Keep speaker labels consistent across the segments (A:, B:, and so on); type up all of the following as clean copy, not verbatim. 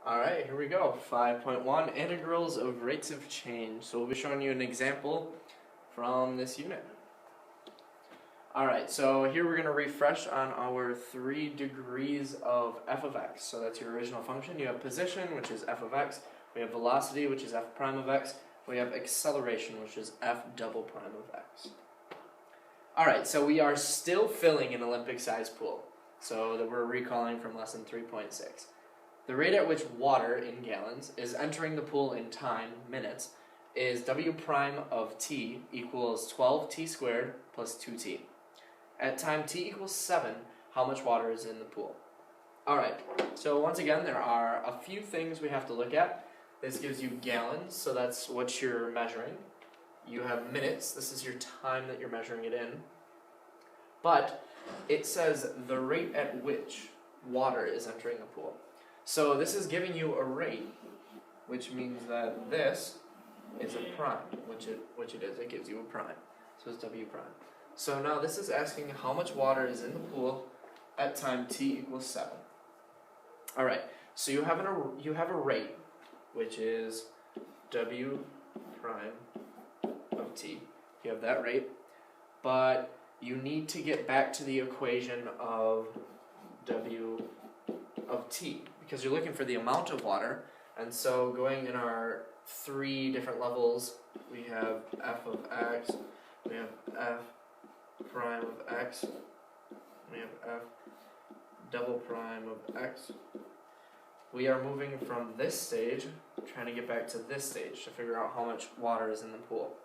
A: Alright, here we go. 5.1 Integrals of rates of change. So we'll be showing you an example from this unit. Alright, so here we're going to refresh on our 3 degrees of f of x. So that's your original function. You have position, which is f of x. We have velocity, which is f prime of x. We have acceleration, which is f double prime of x. Alright, so we are still filling an Olympic-sized pool. So that we're recalling from lesson 3.6. The rate at which water, in gallons, is entering the pool in time, minutes, is w prime of t equals 12t squared plus 2t. At time t equals 7, how much water is in the pool? Alright, so once again, there are a few things we have to look at. This gives you gallons, so that's what you're measuring. You have minutes, this is your time that you're measuring it in. But it says the rate at which water is entering the pool. So this is giving you a rate, which means that this is a prime, which it is. It gives you a prime. So it's w prime. So now this is asking how much water is in the pool at time t equals 7. All right. So you have a rate, which is w prime of t. You have that rate, but you need to get back to the equation of w of t, because you're looking for the amount of water. And so going in our 3 different levels, we have f of x, we have f prime of x, we have f double prime of x. We are moving from this stage, trying to get back to this stage to figure out how much water is in the pool.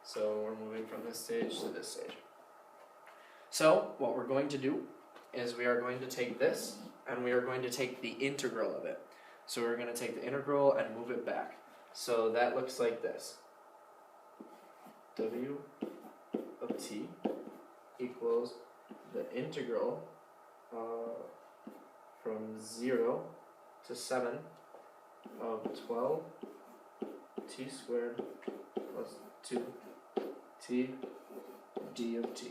A: So we're moving from this stage to this stage. So what we're going to do is we are going to take this and we are going to take the integral of it. So we're going to take the integral and move it back. So that looks like this. W of t equals the integral from 0 to 7 of 12 t squared plus 2t d of t.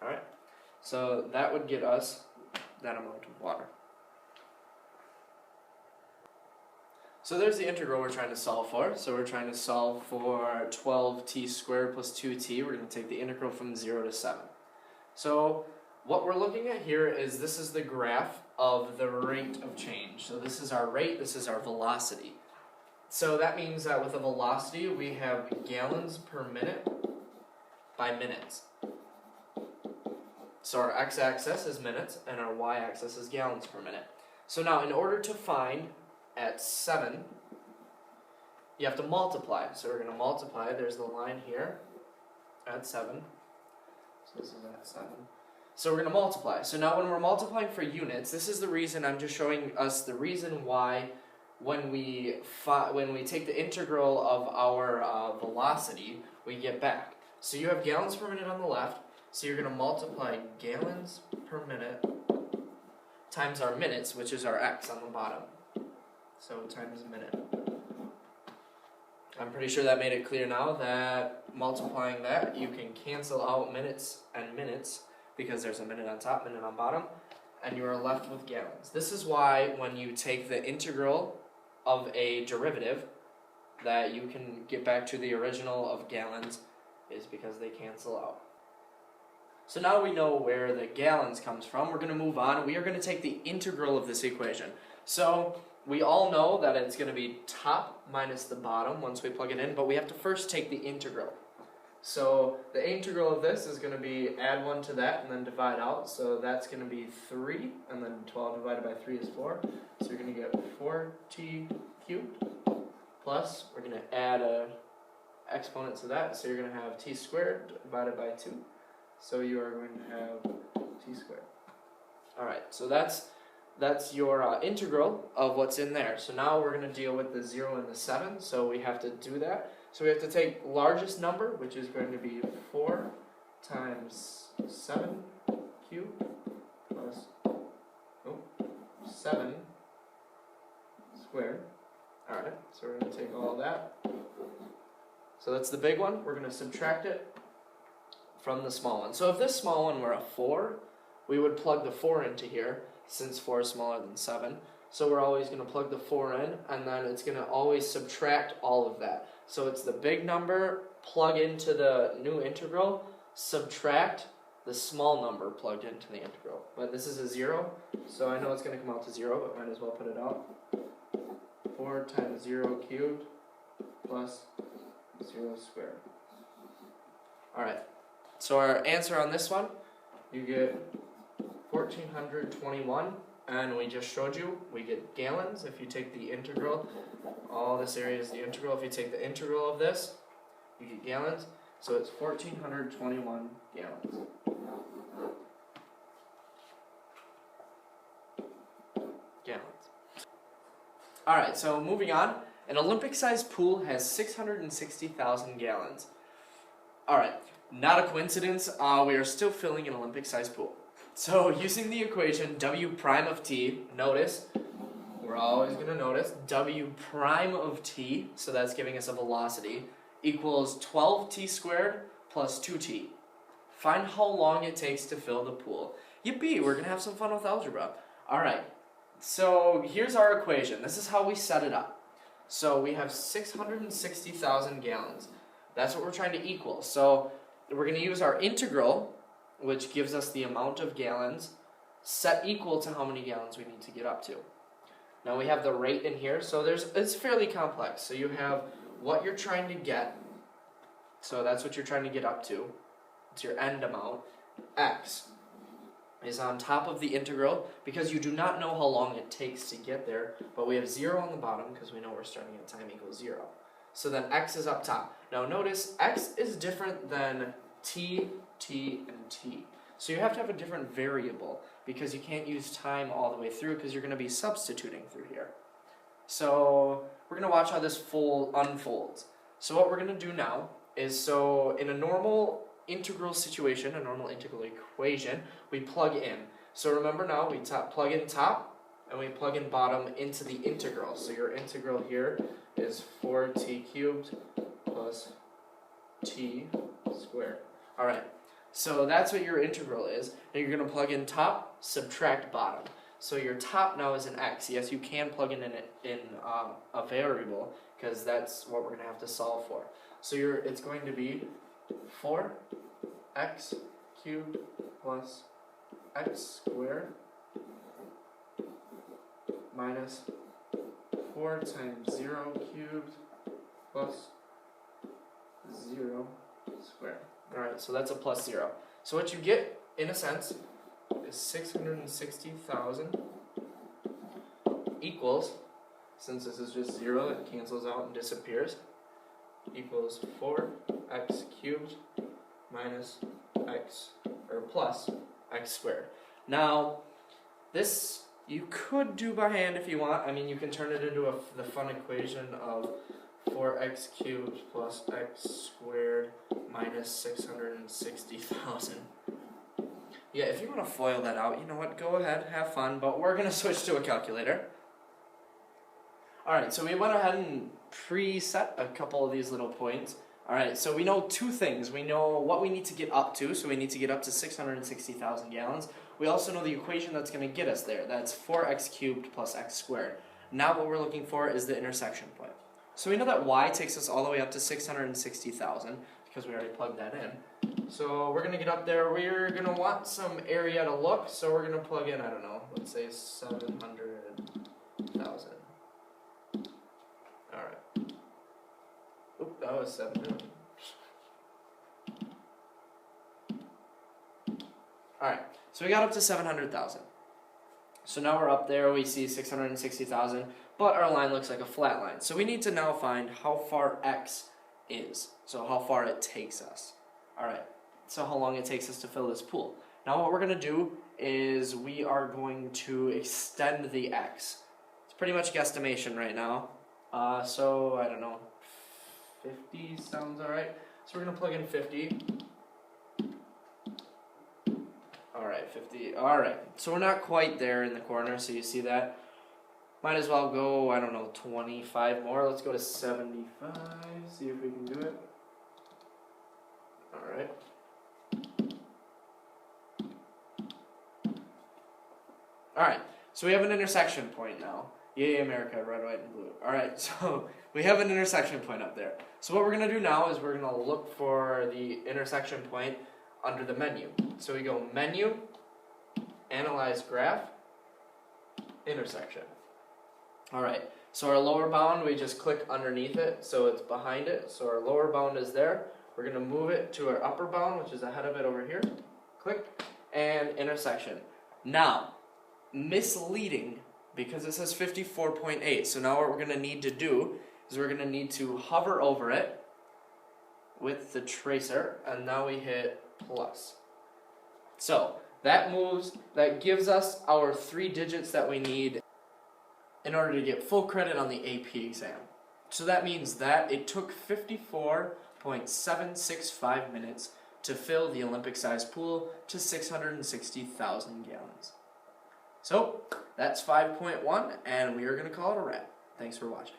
A: Alright, so that would get us that amount of water. So there's the integral we're trying to solve for. So we're trying to solve for 12t squared plus 2t. We're going to take the integral from 0 to 7. So what we're looking at here is this is the graph of the rate of change. So this is our rate, this is our velocity. So that means that with a velocity we have gallons per minute by minutes. So our x-axis is minutes and our y-axis is gallons per minute. So now in order to find at 7, you have to multiply. So we're going to multiply. There's the line here at 7. So this is at 7. So we're going to multiply. So now when we're multiplying for units, this is the reason I'm just showing us the reason why when we take the integral of our velocity, we get back. So you have gallons per minute on the left. So you're going to multiply gallons per minute times our minutes, which is our x on the bottom. So times a minute. I'm pretty sure that made it clear now that multiplying that, you can cancel out minutes and minutes because there's a minute on top, minute on bottom, and you are left with gallons. This is why when you take the integral of a derivative, that you can get back to the original of gallons, is because they cancel out. So now we know where the gallons comes from. We're going to move on. We are going to take the integral of this equation. So we all know that it's going to be top minus the bottom once we plug it in, but we have to first take the integral. So the integral of this is going to be add 1 to that and then divide out. So that's going to be 3, and then 12 divided by 3 is 4. So you're going to get 4t cubed plus, we're going to add an exponent to that. So you're going to have t squared divided by 2. So you are going to have t squared. Alright, so that's your integral of what's in there. So now we're going to deal with the 0 and the 7, so we have to do that. So we have to take largest number, which is going to be 4 times 7 cubed plus 7 squared. Alright, so we're going to take all that. So that's the big one. We're going to subtract it from the small one. So if this small one were a 4, we would plug the 4 into here, since 4 is smaller than 7. So we're always going to plug the 4 in, and then it's going to always subtract all of that. So it's the big number, plug into the new integral, subtract the small number plugged into the integral. But this is a 0, so I know it's going to come out to 0, but might as well put it out. 4 times 0 cubed plus 0 squared. Alright, so our answer on this one, you get 1421, and we just showed you, we get gallons if you take the integral. All this area is the integral. If you take the integral of this, you get gallons. So it's 1421 gallons. Alright, so moving on. An Olympic-sized pool has 660,000 gallons. Alright, not a coincidence, we are still filling an Olympic-sized pool. So using the equation W prime of t, notice, we're always going to notice, W prime of t, so that's giving us a velocity, equals 12t squared plus 2t. Find how long it takes to fill the pool. Yippee, we're going to have some fun with algebra. Alright, so here's our equation. This is how we set it up. So we have 660,000 gallons. That's what we're trying to equal. So we're going to use our integral, which gives us the amount of gallons, set equal to how many gallons we need to get up to. Now we have the rate in here, so it's fairly complex. So you have what you're trying to get, so that's what you're trying to get up to. It's your end amount. X is on top of the integral, because you do not know how long it takes to get there, but we have 0 on the bottom because we know we're starting at time equals 0. So then x is up top. Now notice, x is different than t, t, and t. So you have to have a different variable, because you can't use time all the way through, because you're going to be substituting through here. So we're going to watch how this unfolds. So what we're going to do now is, so in a normal integral situation, a normal integral equation, we plug in. So remember now, we plug in top, and we plug in bottom into the integral. So your integral here is 4t cubed plus t squared. Alright, so that's what your integral is. Now you're going to plug in top, subtract bottom. So your top now is an x. Yes, you can plug in a variable, because that's what we're going to have to solve for. So it's going to be 4x cubed plus x squared minus 4 times 0 cubed plus 0 squared. Alright, so that's a plus 0. So what you get, in a sense, is 660,000 equals, since this is just 0, it cancels out and disappears, equals 4x cubed minus x, or plus x squared. Now, this you could do by hand if you want. I mean, you can turn it into the fun equation of 4x cubed plus x squared minus 660,000. Yeah, if you want to FOIL that out, you know what, go ahead, have fun, but we're going to switch to a calculator. Alright, so we went ahead and preset a couple of these little points. Alright, so we know two things. We know what we need to get up to, so we need to get up to 660,000 gallons. We also know the equation that's going to get us there. That's 4x cubed plus x squared. Now what we're looking for is the intersection point. So we know that y takes us all the way up to 660,000, because we already plugged that in. So we're going to get up there. We're going to want some area to look, so we're going to plug in, I don't know, let's say 700,000. Alright. Oop, that was 7 million. Alright, so we got up to 700,000. So now we're up there, we see 660,000, but our line looks like a flat line. So we need to now find how far x is, so how far it takes us. Alright, so how long it takes us to fill this pool. Now what we're going to do is we are going to extend the x. It's pretty much guesstimation right now. So, I don't know, 50 sounds alright. So we're going to plug in 50. Alright, 50. Alright, so we're not quite there in the corner, so you see that. Might as well go, I don't know, 25 more. Let's go to 75, see if we can do it. Alright. Alright, So we have an intersection point now. Yay, America, red, white, and blue. Alright, so we have an intersection point up there. So what we're going to do now is we're going to look for the intersection point under the menu. So we go Menu, Analyze Graph, Intersection. Alright, so our lower bound, we just click underneath it, so it's behind it. So our lower bound is there. We're going to move it to our upper bound, which is ahead of it over here. Click, and intersection. Now, misleading, because it says 54.8. So now what we're going to need to do is we're going to need to hover over it with the tracer, and now we hit plus. So that gives us our 3 digits that we need in order to get full credit on the AP exam. So that means that it took 54.765 minutes to fill the Olympic-sized pool to 660,000 gallons. So that's 5.1, and we are going to call it a wrap. Thanks for watching.